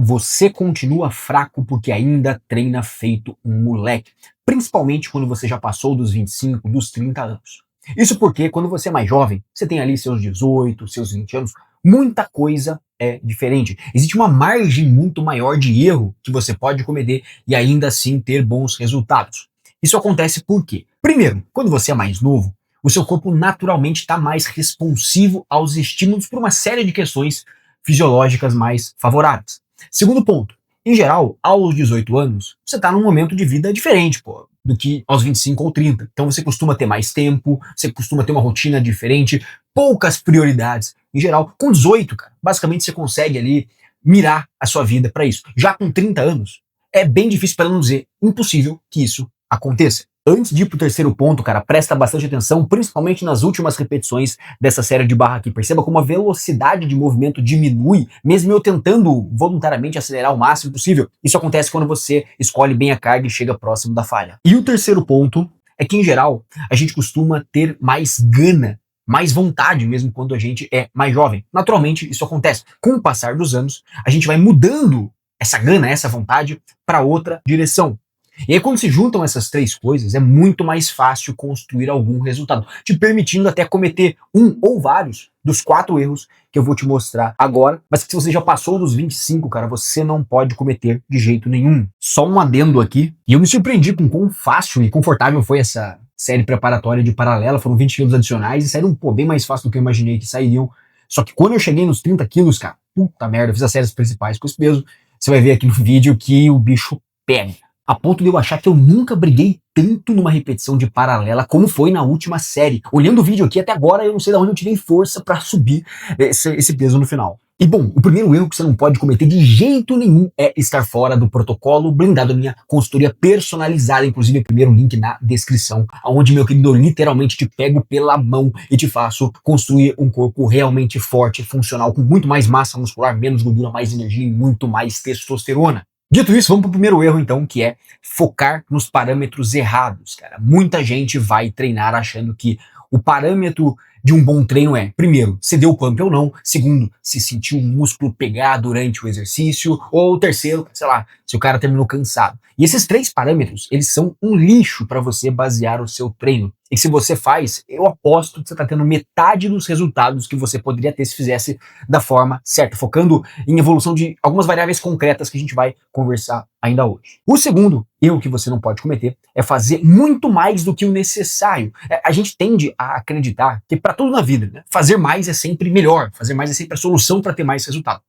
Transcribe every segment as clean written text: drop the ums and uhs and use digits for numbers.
você continua fraco porque ainda treina feito um moleque, principalmente quando você já passou dos 25, dos 30 anos. Isso porque quando você é mais jovem, você tem ali seus 18, seus 20 anos, muita coisa é diferente. Existe uma margem muito maior de erro que você pode cometer e ainda assim ter bons resultados. Isso acontece por quê? Primeiro, quando você é mais novo, o seu corpo naturalmente está mais responsivo aos estímulos por uma série de questões fisiológicas mais favoráveis. Segundo ponto, em geral, aos 18 anos, você está num momento de vida diferente, pô, do que aos 25 ou 30. Então você costuma ter mais tempo, você costuma ter uma rotina diferente, poucas prioridades. Em geral, com 18, cara, basicamente você consegue ali mirar a sua vida para isso. Já com 30 anos, é bem difícil, para não dizer impossível, que isso aconteça. Antes de ir pro terceiro ponto, cara, presta bastante atenção, principalmente nas últimas repetições dessa série de barra aqui. Perceba como a velocidade de movimento diminui, mesmo eu tentando voluntariamente acelerar o máximo possível. Isso acontece quando você escolhe bem a carga e chega próximo da falha. E o terceiro ponto é que, em geral, a gente costuma ter mais gana, mais vontade mesmo quando a gente é mais jovem. Naturalmente, isso acontece. Com o passar dos anos, a gente vai mudando essa gana, essa vontade, para outra direção. E aí, quando se juntam essas três coisas, é muito mais fácil construir algum resultado, te permitindo até cometer um ou vários dos 4 erros que eu vou te mostrar agora, mas que se você já passou dos 25, cara, você não pode cometer de jeito nenhum. Só um adendo aqui, e eu me surpreendi com quão fácil e confortável foi essa série preparatória de paralela, foram 20 quilos adicionais e saíram, pô, bem mais fácil do que eu imaginei que sairiam. Só que quando eu cheguei nos 30 quilos, cara, puta merda, eu fiz as séries principais com esse peso, você vai ver aqui no vídeo que o bicho pega. A ponto de eu achar que eu nunca briguei tanto numa repetição de paralela como foi na última série. Olhando o vídeo aqui, até agora eu não sei de onde eu tirei força pra subir esse peso no final. E bom, o primeiro erro que você não pode cometer de jeito nenhum é estar fora do protocolo blindado da minha consultoria personalizada. Inclusive, o primeiro link na descrição, onde, meu querido, eu literalmente te pego pela mão e te faço construir um corpo realmente forte, funcional, com muito mais massa muscular, menos gordura, mais energia e muito mais testosterona. Dito isso, vamos para o primeiro erro, então, que é focar nos parâmetros errados, cara. Muita gente vai treinar achando que o parâmetro de um bom treino é, primeiro, se deu pump ou não, segundo, se sentiu o músculo pegar durante o exercício, ou terceiro, sei lá, se o cara terminou cansado. E esses 3 parâmetros, eles são um lixo para você basear o seu treino. E se você faz, eu aposto que você está tendo metade dos resultados que você poderia ter se fizesse da forma certa, focando em evolução de algumas variáveis concretas que a gente vai conversar ainda hoje. O segundo erro que você não pode cometer é fazer muito mais do que o necessário. A gente tende a acreditar que para tudo na vida, né, fazer mais é sempre melhor, fazer mais é sempre a solução para ter mais resultado.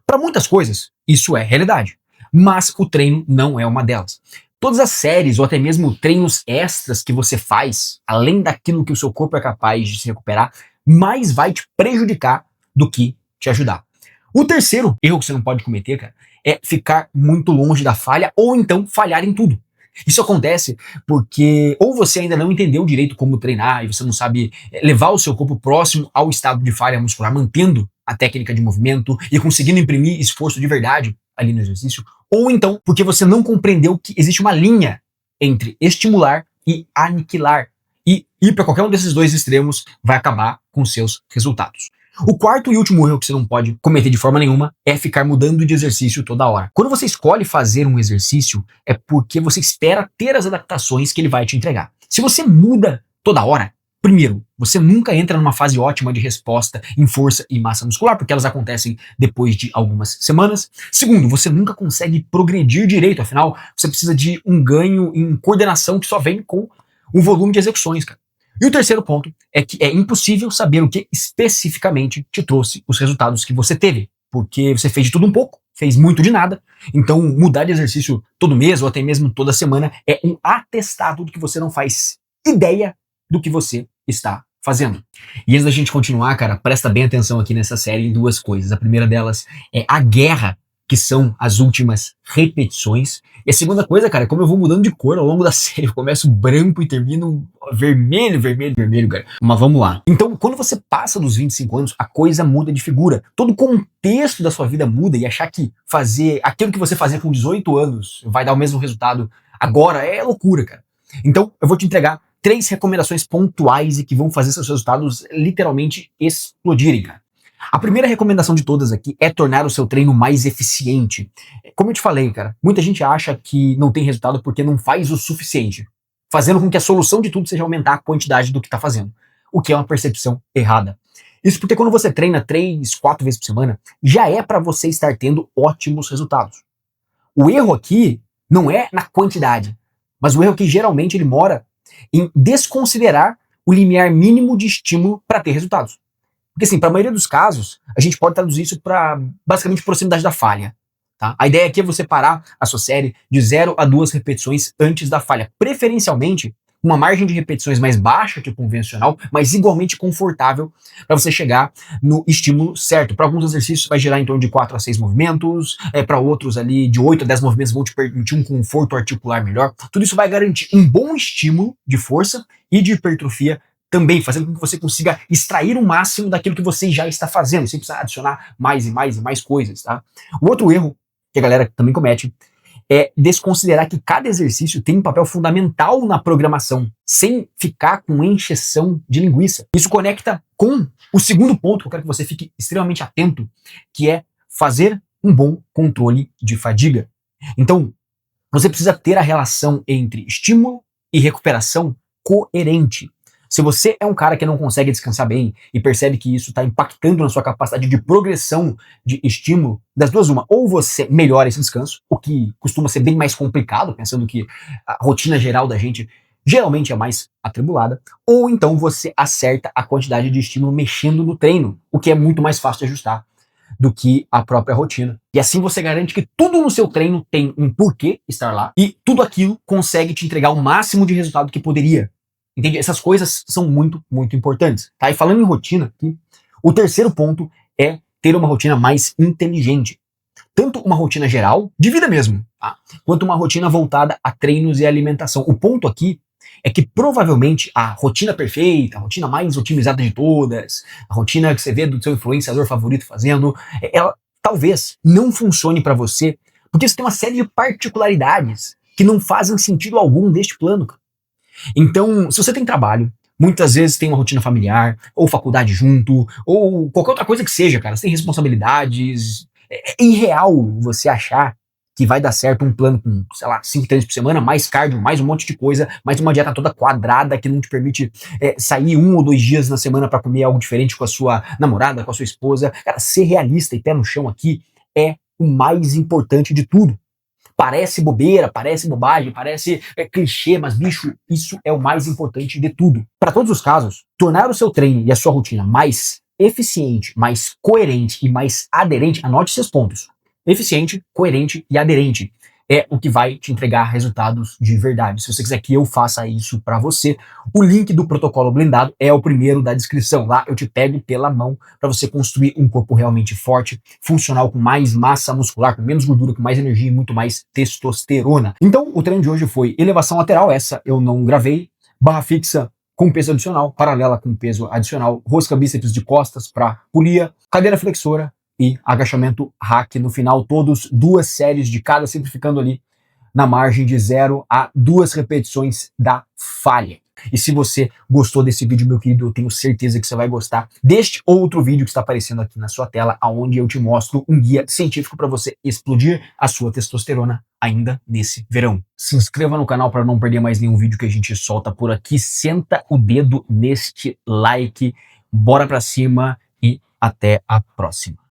Para muitas coisas, isso é realidade, mas o treino não é uma delas. Todas as séries ou até mesmo treinos extras que você faz, além daquilo que o seu corpo é capaz de se recuperar, mais vai te prejudicar do que te ajudar. O terceiro erro que você não pode cometer, cara, é ficar muito longe da falha ou então falhar em tudo. Isso acontece porque ou você ainda não entendeu direito como treinar e você não sabe levar o seu corpo próximo ao estado de falha muscular, mantendo a técnica de movimento e conseguindo imprimir esforço de verdade ali no exercício, ou então porque você não compreendeu que existe uma linha entre estimular e aniquilar. E ir para qualquer um desses dois extremos vai acabar com seus resultados. O quarto e último erro que você não pode cometer de forma nenhuma é ficar mudando de exercício toda hora. Quando você escolhe fazer um exercício, é porque você espera ter as adaptações que ele vai te entregar. Se você muda toda hora, primeiro, você nunca entra numa fase ótima de resposta em força e massa muscular, porque elas acontecem depois de algumas semanas. Segundo, você nunca consegue progredir direito, afinal, você precisa de um ganho em coordenação que só vem com o volume de execuções, cara. E o terceiro ponto é que é impossível saber o que especificamente te trouxe os resultados que você teve, porque você fez de tudo um pouco, fez muito de nada, então mudar de exercício todo mês ou até mesmo toda semana é um atestado de que você não faz ideia do que você está fazendo. E antes da gente continuar, cara, presta bem atenção aqui nessa série em 2 coisas. A primeira delas é a guerra, que são as últimas repetições. E a segunda coisa, cara, é como eu vou mudando de cor ao longo da série. Eu começo branco e termino vermelho, cara. Mas vamos lá. Então, quando você passa dos 25 anos, a coisa muda de figura. Todo o contexto da sua vida muda e achar que fazer aquilo que você fazia com 18 anos vai dar o mesmo resultado agora é loucura, cara. Então, eu vou te entregar 3 recomendações pontuais e que vão fazer seus resultados literalmente explodirem, cara. A primeira recomendação de todas aqui é tornar o seu treino mais eficiente. Como eu te falei, cara, muita gente acha que não tem resultado porque não faz o suficiente, fazendo com que a solução de tudo seja aumentar a quantidade do que está fazendo, o que é uma percepção errada. Isso porque quando você treina 3, 4 vezes por semana, já é para você estar tendo ótimos resultados. O erro aqui não é na quantidade, mas o erro aqui geralmente ele mora em desconsiderar o limiar mínimo de estímulo para ter resultados. Porque assim, para a maioria dos casos, a gente pode traduzir isso para basicamente proximidade da falha. Tá? A ideia aqui é você parar a sua série de 0 a 2 repetições antes da falha. Preferencialmente, uma margem de repetições mais baixa que o convencional, mas igualmente confortável para você chegar no estímulo certo. Para alguns exercícios vai gerar em torno de 4 a 6 movimentos, para outros ali de 8 a 10 movimentos vão te permitir um conforto articular melhor. Tudo isso vai garantir um bom estímulo de força e de hipertrofia também, fazendo com que você consiga extrair o máximo daquilo que você já está fazendo, sem precisar adicionar mais e mais e mais coisas, tá? O outro erro que a galera também comete é desconsiderar que cada exercício tem um papel fundamental na programação, sem ficar com encheção de linguiça. Isso conecta com o segundo ponto que eu quero que você fique extremamente atento, que é fazer um bom controle de fadiga. Então, você precisa ter a relação entre estímulo e recuperação coerente. Se você é um cara que não consegue descansar bem e percebe que isso está impactando na sua capacidade de progressão de estímulo, das duas uma, ou você melhora esse descanso, o que costuma ser bem mais complicado, pensando que a rotina geral da gente geralmente é mais atribulada, ou então você acerta a quantidade de estímulo mexendo no treino, o que é muito mais fácil de ajustar do que a própria rotina. E assim você garante que tudo no seu treino tem um porquê estar lá e tudo aquilo consegue te entregar o máximo de resultado que poderia. Entende? Essas coisas são muito, muito importantes. Tá? E falando em rotina, aqui, o terceiro ponto é ter uma rotina mais inteligente. Tanto uma rotina geral, de vida mesmo, tá? Quanto uma rotina voltada a treinos e alimentação. O ponto aqui é que provavelmente a rotina perfeita, a rotina mais otimizada de todas, a rotina que você vê do seu influenciador favorito fazendo, ela talvez não funcione para você, porque você tem uma série de particularidades que não fazem sentido algum deste plano. Então, se você tem trabalho, muitas vezes tem uma rotina familiar, ou faculdade junto, ou qualquer outra coisa que seja, cara, você tem responsabilidades. É irreal você achar que vai dar certo um plano com, sei lá, 5 treinos por semana, mais cardio, mais um monte de coisa, mais uma dieta toda quadrada que não te permite sair 1 ou 2 dias na semana para comer algo diferente com a sua namorada, com a sua esposa. Cara, ser realista e pé no chão aqui é o mais importante de tudo. Parece bobeira, parece bobagem, parece clichê, mas bicho, isso é o mais importante de tudo. Para todos os casos, tornar o seu treino e a sua rotina mais eficiente, mais coerente e mais aderente, anote esses pontos. Eficiente, coerente e aderente é o que vai te entregar resultados de verdade. Se você quiser que eu faça isso para você, o link do protocolo blindado é o primeiro da descrição. Lá eu te pego pela mão para você construir um corpo realmente forte, funcional, com mais massa muscular, com menos gordura, com mais energia e muito mais testosterona. Então, o treino de hoje foi elevação lateral, essa eu não gravei, barra fixa com peso adicional, paralela com peso adicional, rosca bíceps de costas para polia, cadeira flexora e agachamento hack no final, todos 2 séries de cada, simplificando ali na margem de 0 a 2 repetições da falha. E se você gostou desse vídeo, meu querido, eu tenho certeza que você vai gostar deste outro vídeo que está aparecendo aqui na sua tela, onde eu te mostro um guia científico para você explodir a sua testosterona ainda nesse verão. Se inscreva no canal para não perder mais nenhum vídeo que a gente solta por aqui, senta o dedo neste like, bora pra cima e até a próxima.